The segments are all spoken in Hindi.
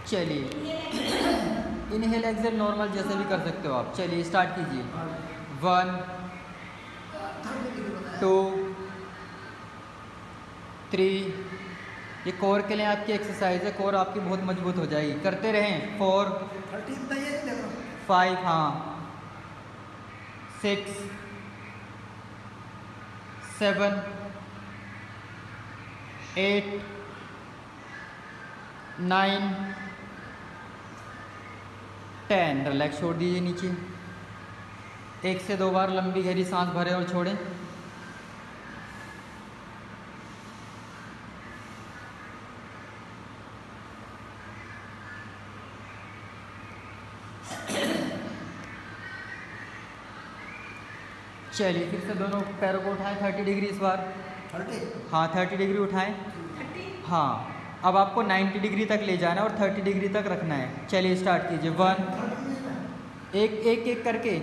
चलिए इनहेल एक्सेल नॉर्मल जैसे भी कर सकते हो आप। चलिए स्टार्ट कीजिए। 1 2 3, ये कोर के लिए आपकी एक्सरसाइज है, कोर आपकी बहुत मजबूत हो जाएगी, करते रहें। 4 5, हाँ 6 7 8 9 10। रिलैक्स छोड़ दीजिए नीचे। 1 से 2 बार लंबी गहरी सांस भरें और छोड़ें। चलिए फिर से दोनों पैरों को उठाएं 30 डिग्री इस बार। 30? हाँ 30 डिग्री उठाएं। 30? हाँ अब आपको 90 डिग्री तक ले जाना है और 30 डिग्री तक रखना है। चलिए स्टार्ट कीजिए। 1 एक एक एक करके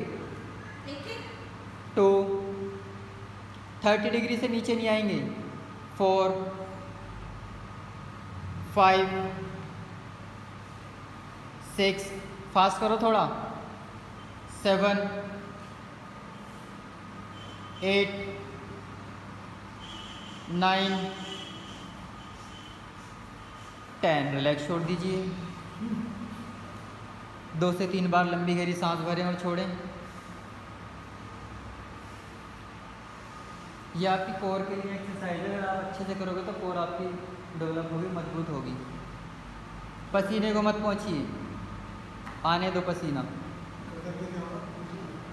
2 30 डिग्री से नीचे नहीं आएंगे। 4 5 6, फास्ट करो थोड़ा। 7 8 9 10। रिलैक्स छोड़ दीजिए। 2 से 3 बार लंबी गहरी सांस भरें और छोड़ें। ये आपकी कोर के लिए एक्सरसाइज है, अगर आप अच्छे से करोगे तो कोर आपकी डेवलप होगी, मजबूत होगी। पसीने को मत पहुँचिए, आने दो पसीना।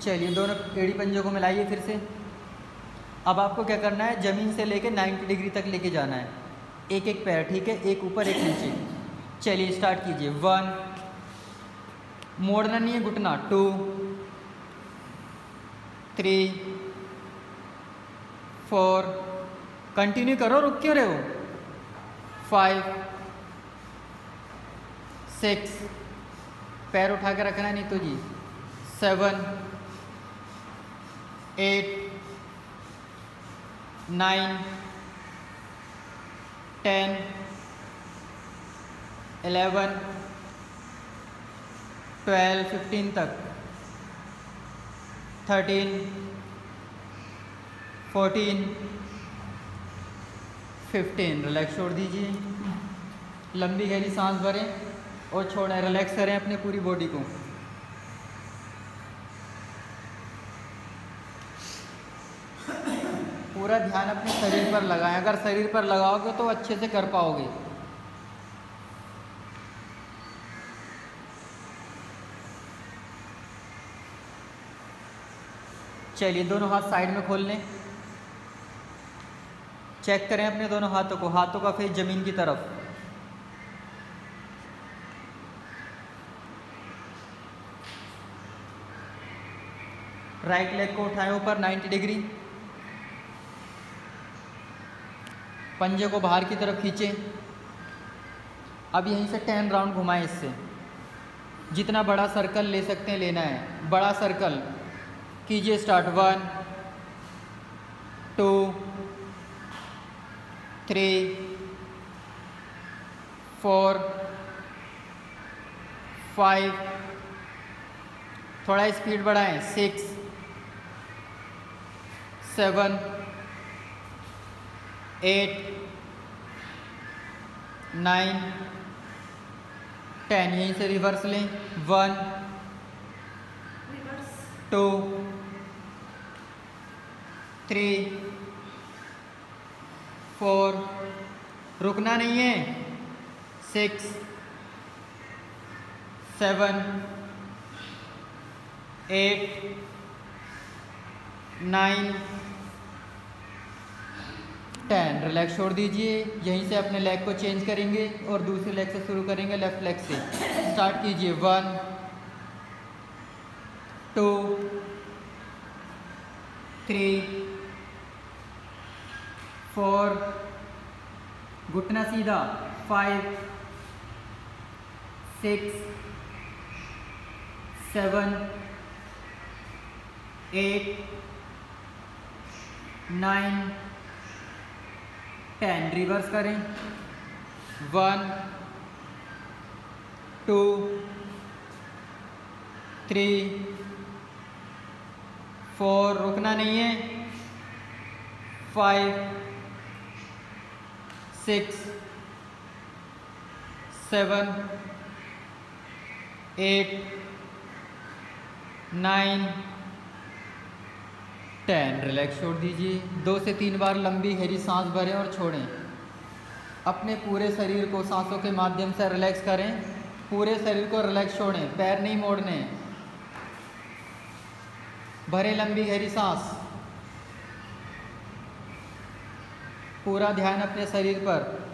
चलिए दोनों एड़ी पंजों को मिलाइए फिर से। अब आपको क्या करना है, ज़मीन से लेके 90 डिग्री तक लेके जाना है। एक एक पैर, ठीक है, एक ऊपर एक नीचे। चलिए स्टार्ट कीजिए। 1, मोड़ना नहीं है घुटना। 2 3 4, कंटिन्यू करो, रुक क्यों रहे हो। 5 6, पैर उठा के रखना नहीं तो जी। 7 8 9 10 11 12 15 तक। 13 14 15। रिलैक्स छोड़ दीजिए। लंबी गहरी सांस भरें और छोड़ें। रिलैक्स करें अपनी पूरी बॉडी को। पूरा ध्यान अपने शरीर पर लगाएं। अगर शरीर पर लगाओगे तो अच्छे से कर पाओगे। चलिए दोनों हाथ साइड में खोल लें। चेक करें अपने दोनों हाथों को, हाथों का फेस जमीन की तरफ। राइट लेग को उठाएं ऊपर 90 डिग्री। पंजे को बाहर की तरफ खींचें। अब यहीं से 10 राउंड घुमाएं। इससे जितना बड़ा सर्कल ले सकते हैं लेना है। बड़ा सर्कल कीजिए। स्टार्ट। 1 2 3 4 5, थोड़ा स्पीड बढ़ाएं। 6 7 8 9 10। यहीं से रिवर्स लें। 1 2 3 4, रुकना नहीं है। 6 7 8 9 10। रिलैक्स छोड़ दीजिए। यहीं से अपने लेग को चेंज करेंगे और दूसरे लेग से शुरू करेंगे, लेफ्ट लेग से। स्टार्ट कीजिए। 1 2 3 4, घुटना सीधा। 5 6 7 8 9 10। रिवर्स करें। 1 2 3 4, रुकना नहीं है, 5 6 7 8 9 10। रिलैक्स छोड़ दीजिए। 2 से 3 बार लंबी गहरी सांस भरें और छोड़ें। अपने पूरे शरीर को सांसों के माध्यम से रिलैक्स करें। पूरे शरीर को रिलैक्स छोड़ें, पैर नहीं मोड़ने। भरें लंबी गहरी सांस। पूरा ध्यान अपने शरीर पर।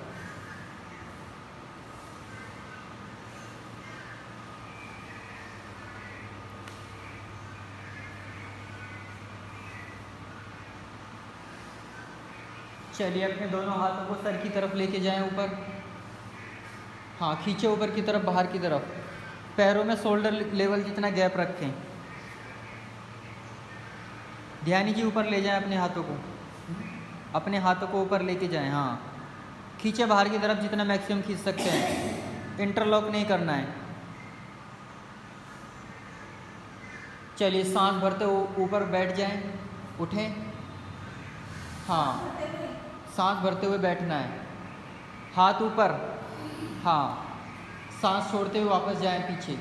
चलिए अपने दोनों हाथों को सर की तरफ लेके जाएं ऊपर। हाँ, खींचे ऊपर की तरफ, बाहर की तरफ। पैरों में शोल्डर लेवल जितना गैप रखें। ध्यानी जी ऊपर ले जाएं अपने हाथों को, अपने हाथों को ऊपर लेके जाएं। हाँ, खींचे बाहर की तरफ जितना मैक्सिमम खींच सकते हैं। इंटरलॉक नहीं करना है। चलिए सांस भरते ऊपर बैठ जाएं, उठें। हाँ, सांस भरते हुए बैठना है, हाथ ऊपर। हाँ, सांस छोड़ते हुए वापस जाएं पीछे।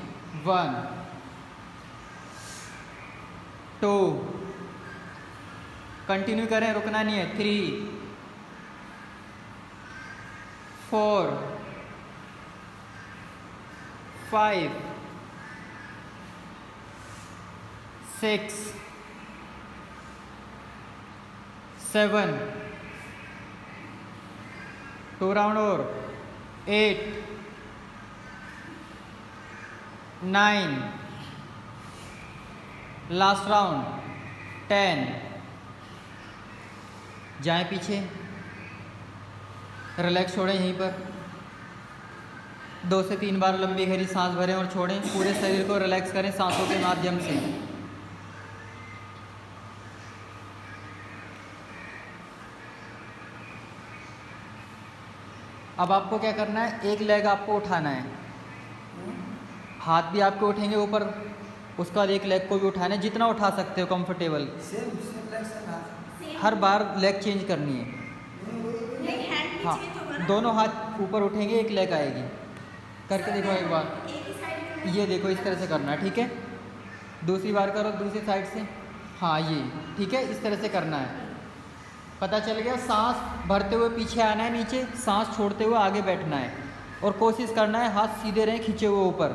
1 2, कंटिन्यू करें, रुकना नहीं है। 3 4 5 6 7, 2 राउंड और। 8 9, लास्ट राउंड। 10। जाएं पीछे, रिलैक्स छोड़ें यहीं पर। 2 से 3 बार लंबी गहरी सांस भरें और छोड़ें। पूरे शरीर को रिलैक्स करें सांसों के माध्यम से। अब आपको क्या करना है, एक लेग आपको उठाना है। हाथ भी आपके उठेंगे ऊपर, उसके बाद एक लेग को भी उठाना है, जितना उठा सकते हो कंफर्टेबल। हर बार लेग चेंज करनी है। हाँ, दोनों हाथ ऊपर उठेंगे, एक लेग आएगी। करके देखो एक बार। ये देखो, इस तरह से करना है, ठीक है। दूसरी बार करो दूसरी साइड से। हाँ, ये ठीक है, इस तरह से करना है। पता चल गया। सांस भरते हुए पीछे आना है नीचे, सांस छोड़ते हुए आगे बैठना है। और कोशिश करना है हाथ सीधे रहें, खींचे हुए ऊपर।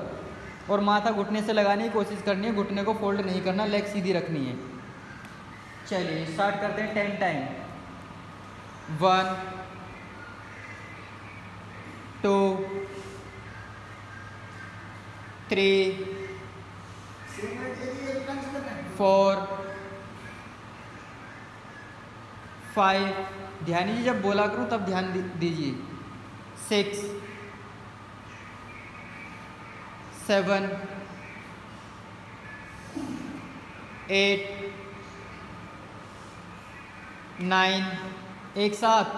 और माथा घुटने से लगाने की कोशिश करनी है, घुटने को फोल्ड नहीं करना, लेग सीधी रखनी है। चलिए स्टार्ट करते हैं 10 टाइम। 1 2 3 4 5। ध्यान दीजिए, जब बोला करूं तब ध्यान दीजिए। 6 7 8 9, एक साथ।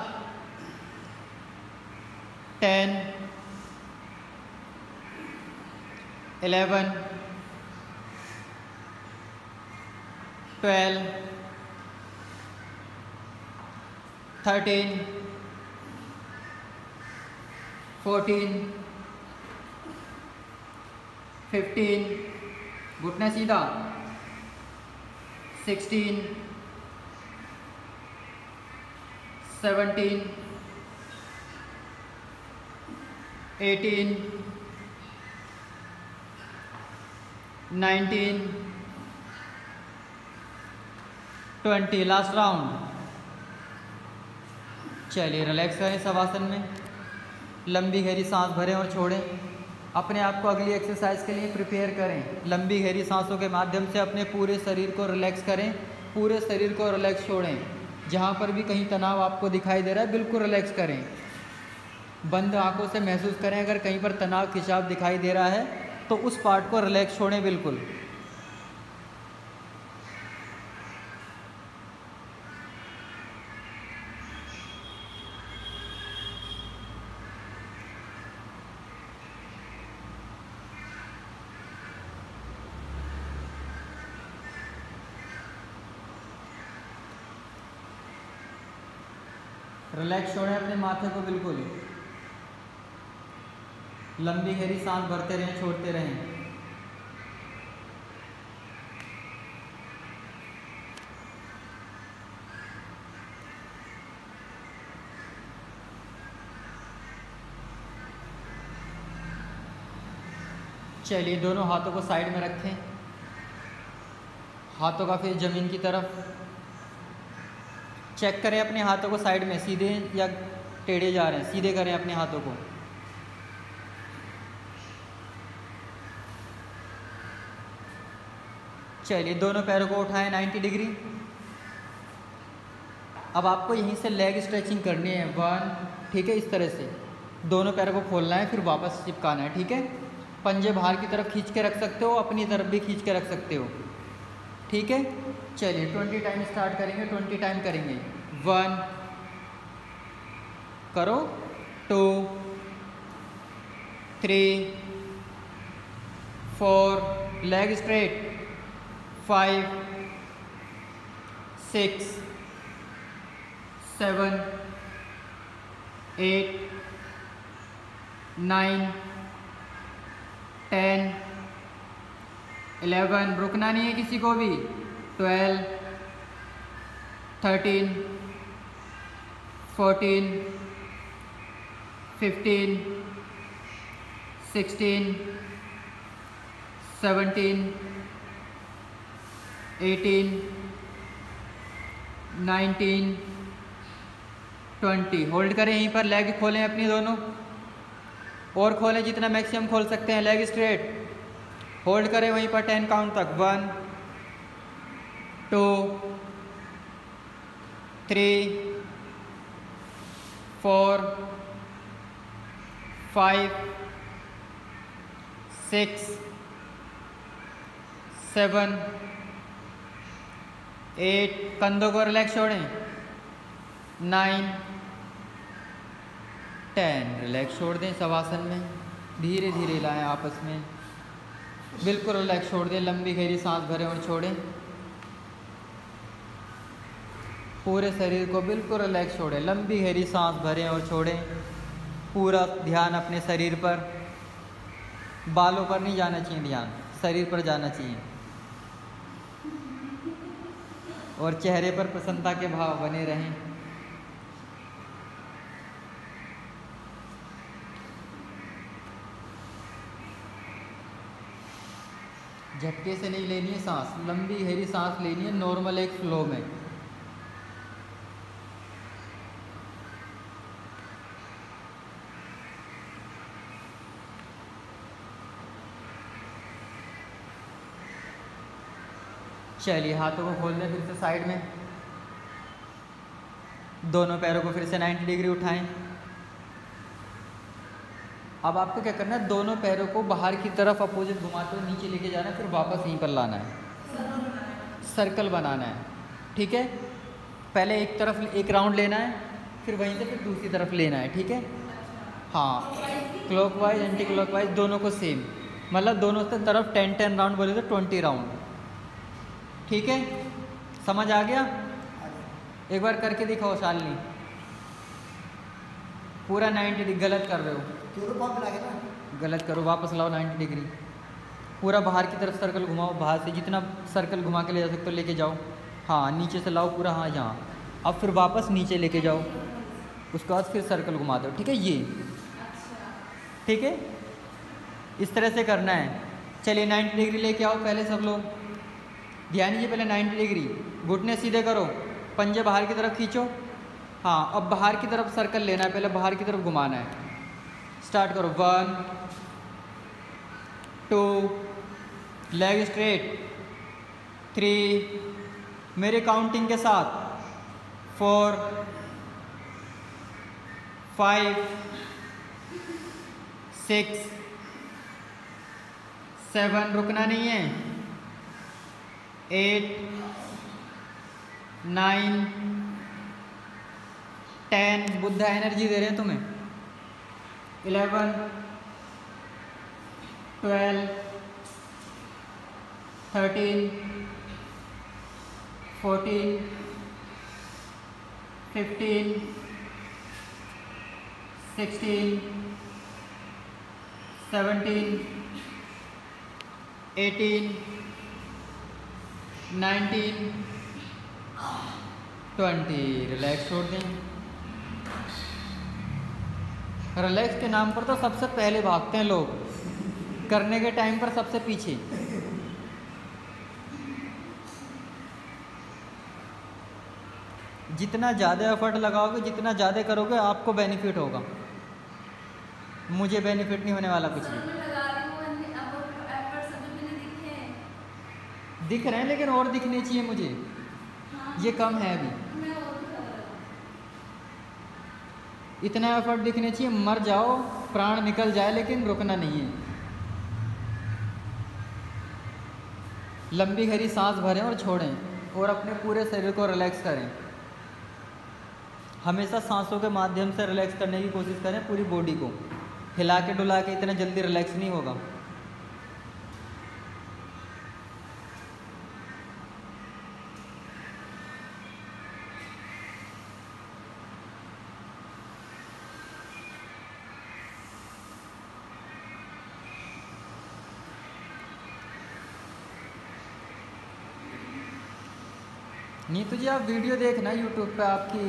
10 11 12 13 14 15, घुटना सीधा। 16 17 18 19 20। Last round. चलिए रिलैक्स करें शवासन में। लंबी गहरी सांस भरें और छोड़ें। अपने आप को अगली एक्सरसाइज के लिए प्रिपेयर करें। लंबी गहरी सांसों के माध्यम से अपने पूरे शरीर को रिलैक्स करें। पूरे शरीर को रिलैक्स छोड़ें। जहाँ पर भी कहीं तनाव आपको दिखाई दे रहा है बिल्कुल रिलैक्स करें। बंद आंखों से महसूस करें अगर कहीं पर तनाव खिंचाव दिखाई दे रहा है तो उस पार्ट को रिलैक्स छोड़ें बिल्कुल। रिलैक्स छोड़ें अपने माथे को बिल्कुल। लंबी गहरी सांस भरते रहें, छोड़ते रहें। चलिए दोनों हाथों को साइड में रखें, हाथों का फेस ज़मीन की तरफ। चेक करें अपने हाथों को साइड में सीधे या टेढ़े जा रहे हैं, सीधे करें अपने हाथों को। चलिए दोनों पैरों को उठाएं 90 डिग्री। अब आपको यहीं से लेग स्ट्रेचिंग करनी है 1, ठीक है, इस तरह से दोनों पैरों को खोलना है, फिर वापस चिपकाना है, ठीक है। पंजे बाहर की तरफ खींच के रख सकते हो, अपनी तरफ भी खींच के रख सकते हो, ठीक है। चलिए 20 टाइम स्टार्ट करेंगे, 20 टाइम करेंगे। 1 करो, 2 3 4 लेग स्ट्रेट, 5 6 7 8 9 10 11, रुकना नहीं है किसी को भी। 12 13 14 15 16 17 18 19 20। होल्ड करें यहीं पर, लेग खोलें अपनी दोनों, और खोलें जितना मैक्सिमम खोल सकते हैं, लेग स्ट्रेट। होल्ड करें वहीं पर 10 काउंट तक। 1 2 3 4 5 6 7 8, कंधों को रिलैक्स छोड़ें। 9 10, रिलैक्स छोड़ दें शवासन में, धीरे धीरे लाएं आपस में, बिल्कुल रिलैक्स छोड़ दें। लंबी गहरी सांस भरें और छोड़ें, पूरे शरीर को बिल्कुल रिलैक्स छोड़ें। लंबी गहरी सांस भरें और छोड़ें, पूरा ध्यान अपने शरीर पर, बालों पर नहीं जाना चाहिए, ध्यान शरीर पर जाना चाहिए, और चेहरे पर प्रसन्नता के भाव बने रहें। झटके से नहीं लेनी है सांस, लंबी गहरी सांस लेनी है, नॉर्मल एक फ्लो में। चलिए हाथों को खोल दें फिर से साइड में, दोनों पैरों को फिर से 90 डिग्री उठाएं। अब आपको क्या करना है, दोनों पैरों को बाहर की तरफ अपोजिट घुमाते हुए नीचे लेके जाना है, फिर वापस यहीं पर लाना है, सर्कल बनाना है, ठीक है। पहले एक तरफ एक राउंड लेना है, फिर वहीं से फिर दूसरी तरफ लेना है, ठीक है। हाँ, क्लॉकवाइज एंटी क्लॉकवाइज दोनों को सेम, मतलब दोनों से तरफ 10-10 राउंड बोले तो 20 राउंड, ठीक है। समझ आ गया? एक बार करके दिखाओ शालिनी, पूरा 90 डिग्री। गलत कर रहे हो, गलत करो, वापस लाओ 90 डिग्री, पूरा बाहर की तरफ सर्कल घुमाओ, बाहर से जितना सर्कल घुमा के ले जा सकते हो लेके जाओ। हाँ, नीचे से लाओ पूरा, हाँ यहाँ, अब फिर वापस नीचे लेके जाओ, उसके बाद फिर सर्कल घुमा दो, ठीक है। ये ठीक है, इस तरह से करना है। चलिए 90 डिग्री लेके आओ पहले सब लोग, ध्यान दीजिए। पहले 90 डिग्री, घुटने सीधे करो, पंजे बाहर की तरफ खींचो। हाँ, अब बाहर की तरफ सर्कल लेना है, पहले बाहर की तरफ घुमाना है। स्टार्ट करो। 1 2, लेग स्ट्रेट, 3, मेरे काउंटिंग के साथ, 4 5 6 7, रुकना नहीं है, 8 9 10, बुद्धा एनर्जी दे रहे हैं तुम्हें, 11 12 13 14 15 16, 17, 18, 19, 20। रिलैक्स छोड़ दें। रिलैक्स के नाम पर तो सबसे पहले भागते हैं लोग, करने के टाइम पर सबसे पीछे। जितना ज़्यादा एफर्ट लगाओगे, जितना ज़्यादा करोगे, आपको बेनिफिट होगा। मुझे बेनिफिट नहीं होने वाला कुछ भी। दिख रहे हैं लेकिन और दिखने चाहिए मुझे। ये कम है अभी। इतना एफर्ट दिखने चाहिए, मर जाओ, प्राण निकल जाए, लेकिन रुकना नहीं है। लंबी गहरी सांस भरें और छोड़ें, और अपने पूरे शरीर को रिलैक्स करें। हमेशा सांसों के माध्यम से रिलैक्स करने की कोशिश करें। पूरी बॉडी को हिला के डुला के इतना जल्दी रिलैक्स नहीं होगा। नीतू जी, आप वीडियो देखना यूट्यूब पे, आपकी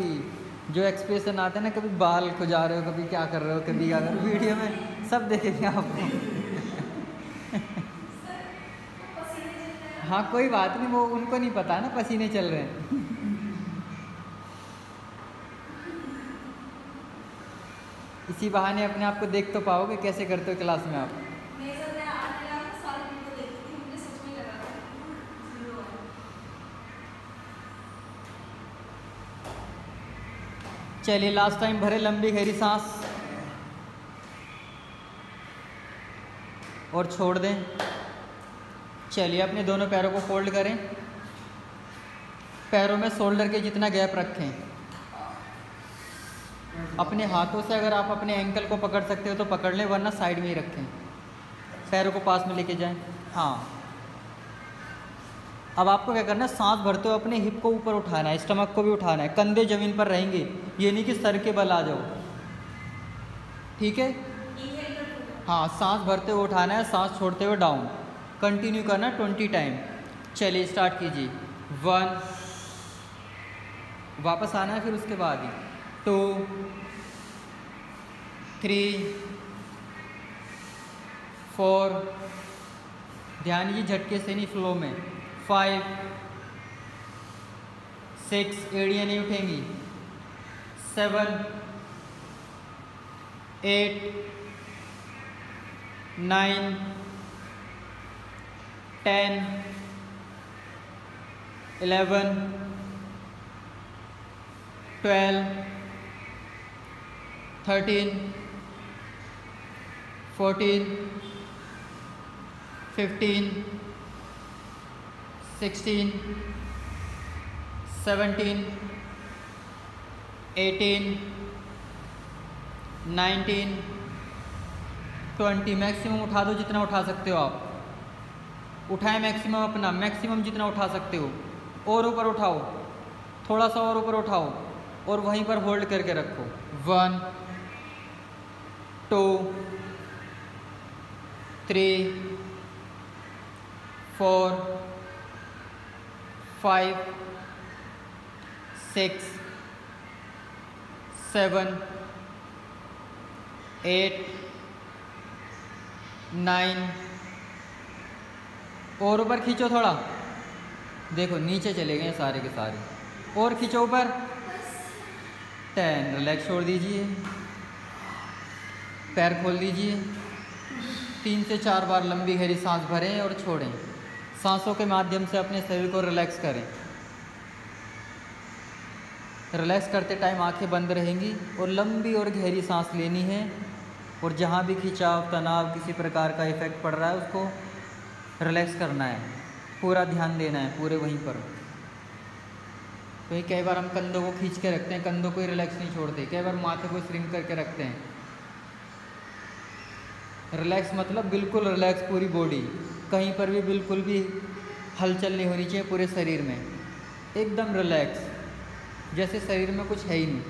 जो एक्सप्रेशन आते हैं ना, कभी बाल खुजा रहे हो, कभी क्या कर रहे हो, कभी क्या कर रहे हो, वीडियो में सब देखेंगे आपको। हाँ कोई बात नहीं, वो उनको नहीं पता ना पसीने चल रहे हैं। इसी बहाने अपने आप को देख तो पाओगे कैसे करते हो क्लास में आप। चलिए लास्ट टाइम भरे लंबी गहरी सांस और छोड़ दें। चलिए अपने दोनों पैरों को फोल्ड करें, पैरों में शोल्डर के जितना गैप रखें। अपने हाथों से अगर आप अपने एंकल को पकड़ सकते हो तो पकड़ लें, वरना साइड में ही रखें। पैरों को पास में लेके जाएं। हाँ, अब आपको क्या करना है, सांस भरते हुए अपने हिप को ऊपर उठाना है, स्टमक को भी उठाना है, कंधे जमीन पर रहेंगे, ये नहीं कि सर के बल आ जाओ। ठीक है? हाँ, सांस भरते हुए उठाना है, सांस छोड़ते हुए डाउन। कंटिन्यू करना 20 टाइम। चलिए स्टार्ट कीजिए। 1, वापस आना है फिर उसके बाद ही। 2, 3, 4, ध्यान दीजिए झटके से नहीं, फ्लो में। 5, 6, एड़ियाँ नहीं उठेंगी। 7, 8, 9, 10, 11, 12, 13, 14, 15, 16, 17, 18, 19, 20। मैक्सिमम उठा दो जितना उठा सकते हो आप। उठाएं मैक्सिमम अपना, मैक्सिमम जितना उठा सकते हो। और ऊपर उठाओ, थोड़ा सा और ऊपर उठाओ, और वहीं पर होल्ड करके रखो। 1, 2, 3, 4, 5, 6, 7, 8, 9, और ऊपर खींचो थोड़ा, देखो नीचे चले गए सारे के सारे, और खींचो ऊपर। 10, रिलैक्स छोड़ दीजिए, पैर खोल दीजिए। 3 से 4 बार लंबी गहरी सांस भरें और छोड़ें। सांसों के माध्यम से अपने शरीर को रिलैक्स करें। रिलैक्स करते टाइम आंखें बंद रहेंगी और लंबी और गहरी सांस लेनी है। और जहाँ भी खिंचाव, तनाव, किसी प्रकार का इफ़ेक्ट पड़ रहा है, उसको रिलैक्स करना है, पूरा ध्यान देना है पूरे वहीं पर। तो कई बार हम कंधों को खींच के रखते हैं, कंधों को ही रिलैक्स नहीं छोड़ते। कई बार माथे को श्रिंक करके रखते हैं। रिलैक्स मतलब बिल्कुल रिलैक्स, पूरी बॉडी, कहीं पर भी बिल्कुल भी हलचल नहीं होनी चाहिए पूरे शरीर में, एकदम रिलैक्स, जैसे शरीर में कुछ है ही नहीं।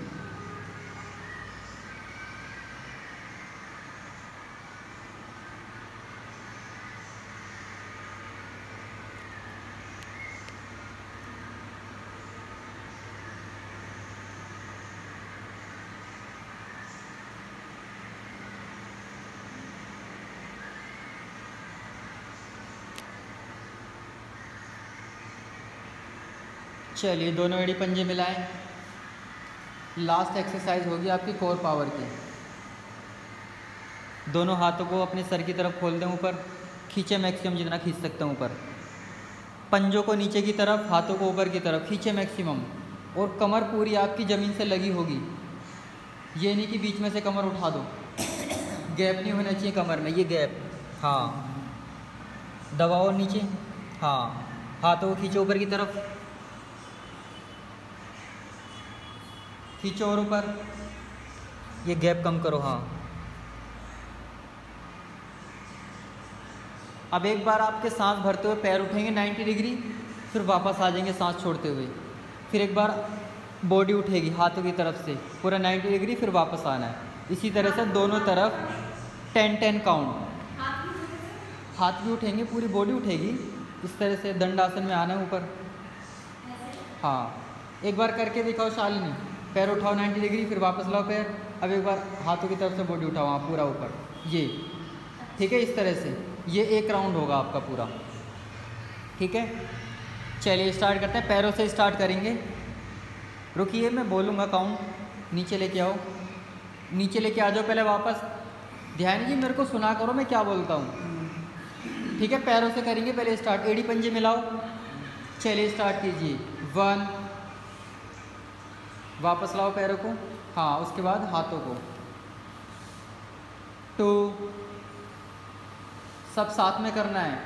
चलिए दोनों एड़ी पंजे मिलाएं। लास्ट एक्सरसाइज होगी आपकी कोर पावर की। दोनों हाथों को अपने सर की तरफ खोल दें, ऊपर खींचे, मैक्सिमम जितना खींच सकते हैं ऊपर। पंजों को नीचे की तरफ, हाथों को ऊपर की तरफ खींचे मैक्सिमम। और कमर पूरी आपकी ज़मीन से लगी होगी, ये नहीं कि बीच में से कमर उठा दो। गैप नहीं होना चाहिए कमर में, ये गैप। हाँ, दबाओ नीचे। हाँ, हाथों को खींचो ऊपर की तरफ, खींचो और ऊपर, ये गैप कम करो। हाँ, अब एक बार आपके सांस भरते हुए पैर उठेंगे 90 डिग्री, फिर वापस आ जाएंगे सांस छोड़ते हुए। फिर एक बार बॉडी उठेगी हाथों की तरफ से पूरा 90 डिग्री, फिर वापस आना है। इसी तरह से दोनों तरफ 10-10 काउंट। हाथ भी उठेंगे, पूरी बॉडी उठेगी। इस तरह से दंडासन में आना है ऊपर। हाँ, एक बार करके दिखाओ शालिनी। पैर उठाओ 90 डिग्री, फिर वापस लाओ पैर। अब एक बार हाथों की तरफ से बॉडी उठाओ, हाँ पूरा ऊपर, ये। ठीक है, इस तरह से ये एक राउंड होगा आपका पूरा। ठीक है, चलिए स्टार्ट करते हैं। पैरों से स्टार्ट करेंगे। रुकिए, मैं बोलूँगा काउंट। नीचे लेके आओ, नीचे लेके आ जाओ पहले वापस। ध्यान जी, मेरे को सुना करो मैं क्या बोलता हूँ। ठीक है, पैरों से करेंगे पहले स्टार्ट। एड़ी पंजे मिलाओ। चलिए स्टार्ट कीजिए। 1, वापस लाओ पैरों को। हाँ, उसके बाद हाथों को। 2, सब साथ में करना है।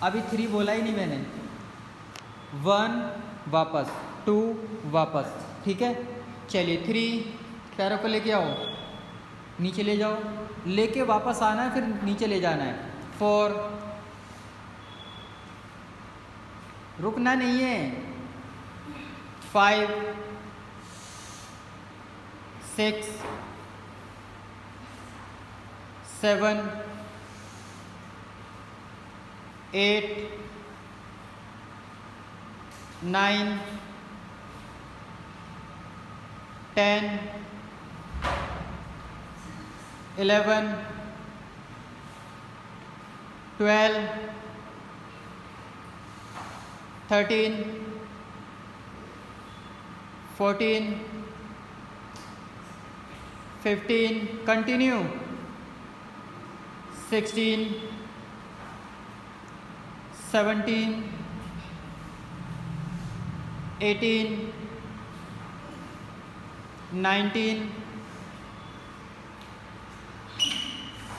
अभी 3 बोला ही नहीं मैंने। 1 वापस, 2 वापस। ठीक है, चलिए 3, पैरों को लेके आओ, नीचे ले जाओ, लेके वापस आना है, फिर नीचे ले जाना है। 4, रुकना नहीं है। 5, 6, 7, 8, 9, 10, 11, 12, 13, 14, 15, कंटिन्यू, 16, 17, 18, 19,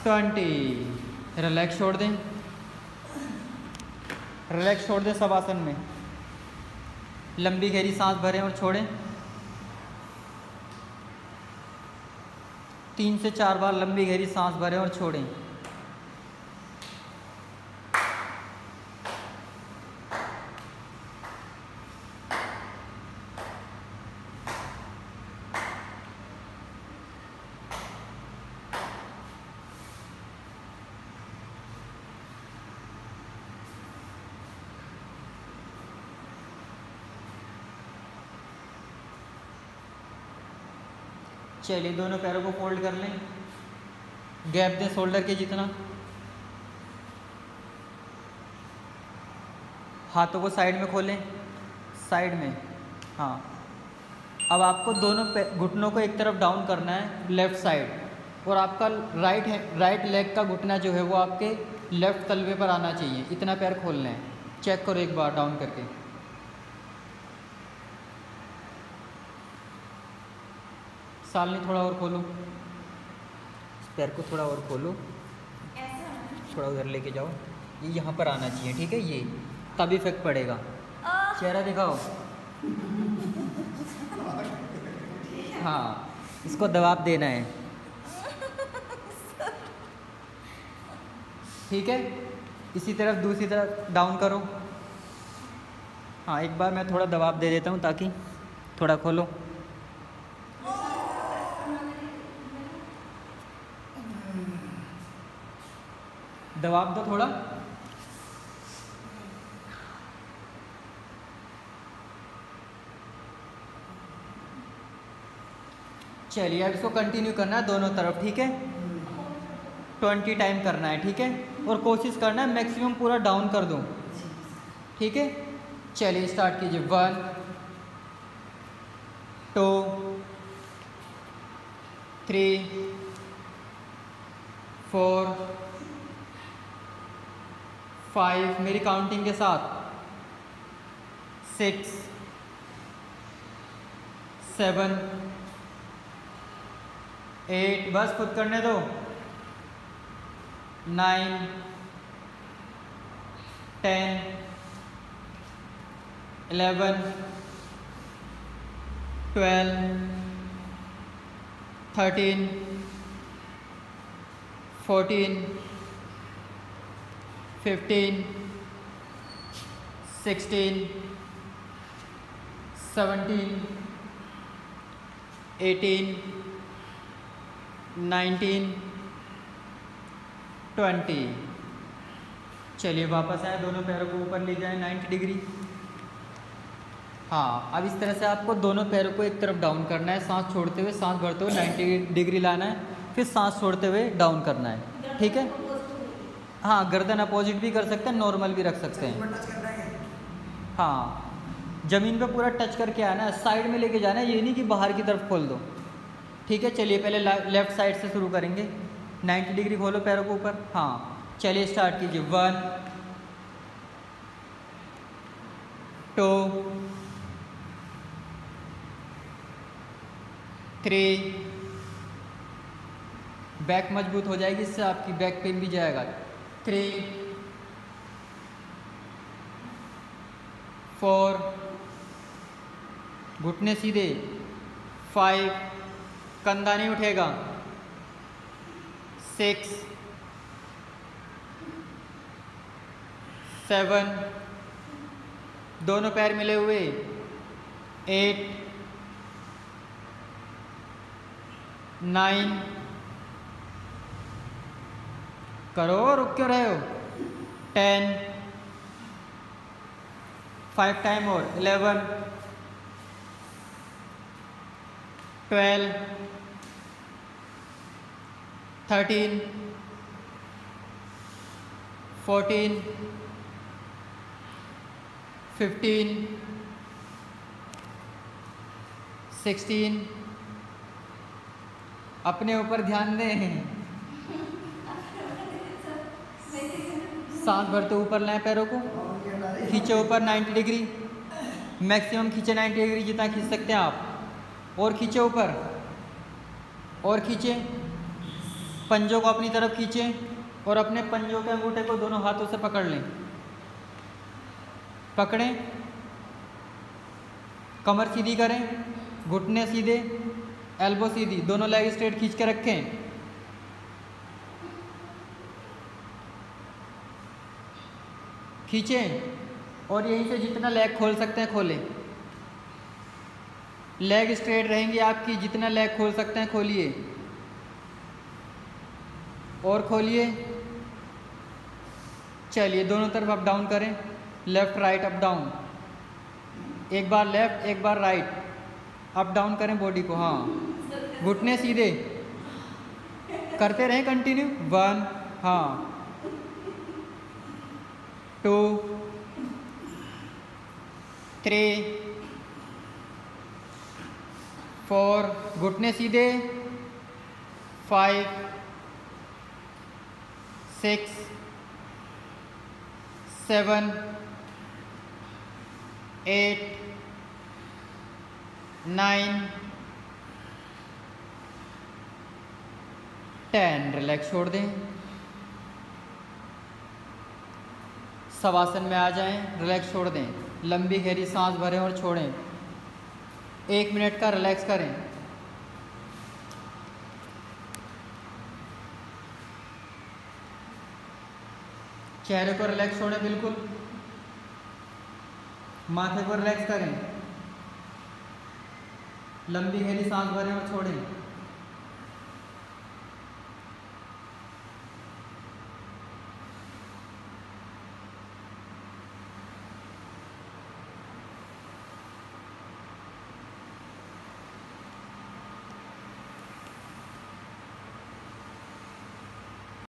20। रिलैक्स छोड़ दें, रिलैक्स छोड़ दें सब आसन में। लंबी गहरी सांस भरें और छोड़ें। 3 से 4 बार लंबी गहरी सांस भरें और छोड़ें। चलिए दोनों पैरों को फोल्ड कर लें, गैप दें शोल्डर के जितना। हाथों को साइड में खोलें, साइड में। हाँ, अब आपको दोनों घुटनों को एक तरफ डाउन करना है, लेफ़्ट साइड। और आपका राइट लेग का घुटना जो है वो आपके लेफ़्ट तलवे पर आना चाहिए। इतना पैर खोलना है। चेक करो एक बार डाउन करके। सालनी थोड़ा और खोलो, इस पैर को थोड़ा और खोलो, थोड़ा उधर लेके जाओ। ये यहाँ पर आना चाहिए, ठीक है, ये तब इफेक्ट पड़ेगा। चेहरा दिखाओ। हाँ, इसको दबाव देना है। ठीक है, इसी तरफ दूसरी तरफ डाउन करो। हाँ, एक बार मैं थोड़ा दबाव दे देता हूँ ताकि थोड़ा खोलो। दबाव दो थोड़ा। चलिए अब इसको कंटिन्यू करना है दोनों तरफ, ठीक है। 20 टाइम करना है, ठीक है। और कोशिश करना है मैक्सिमम पूरा डाउन कर दूं, ठीक है। चलिए स्टार्ट कीजिए। 1 2 3 4 5 मेरी काउंटिंग के साथ 6 7 8 बस खुद करने दो। 9 10 11 12 13 14 15 16 17 18 19 20। चलिए वापस आए, दोनों पैरों को ऊपर ले जाएं 90 डिग्री। हाँ, अब इस तरह से आपको दोनों पैरों को एक तरफ डाउन करना है, सांस छोड़ते हुए, सांस भरते हुए 90 डिग्री लाना है, फिर सांस छोड़ते हुए डाउन करना है। ठीक है। हाँ, गर्दन अपोजिट भी कर सकते हैं, नॉर्मल भी रख सकते हैं। हाँ, ज़मीन पे पूरा टच करके आना है, साइड में लेके जाना है, ये नहीं कि बाहर की तरफ खोल दो। ठीक है। चलिए पहले लेफ़्ट साइड से शुरू करेंगे। 90 डिग्री खोलो पैरों को ऊपर। हाँ, चलिए स्टार्ट कीजिए। 1 2 3 बैक मजबूत हो जाएगी, इससे आपकी बैक पेन भी जाएगा। 3 4 घुटने सीधे। 5 कंधा नहीं उठेगा। 6 7 दोनों पैर मिले हुए। 8 9 करो, रुक क्यों रहे हो। 10 5 टाइम और 11 12 13 14 15 16। अपने ऊपर ध्यान दें, सांस भरते ऊपर लाएं, पैरों को खींचे ऊपर 90 डिग्री, मैक्सिमम खींचे 90 डिग्री, जितना खींच सकते हैं आप। और खींचे ऊपर, और खींचे, पंजों को अपनी तरफ खींचे और अपने पंजों के अंगूठे को दोनों हाथों से पकड़ लें। पकड़ें, कमर सीधी करें, घुटने सीधे, एल्बो सीधी, दोनों लेग स्ट्रेट खींच के रखें। खींचें और यहीं से जितना लेग खोल सकते हैं खोलें। लेग स्ट्रेट रहेंगी आपकी, जितना लेग खोल सकते हैं खोलिए, और खोलिए। चलिए दोनों तरफ अप डाउन करें, लेफ़्ट राइट अप डाउन, एक बार लेफ़्ट एक बार राइट, अप डाउन करें बॉडी को। हाँ, घुटने सीधे करते रहें कंटिन्यू। 1 हाँ 2 3 4 घुटने सीधे। 5 6 7 8 9 10। रिलैक्स छोड़ दें, शवासन में आ जाएं, रिलैक्स छोड़ दें, लंबी गहरी सांस भरें और छोड़ें। 1 मिनट का रिलैक्स करें। चेहरे को रिलैक्स छोड़ें बिल्कुल, माथे को रिलैक्स करें, लंबी गहरी सांस भरें और छोड़ें।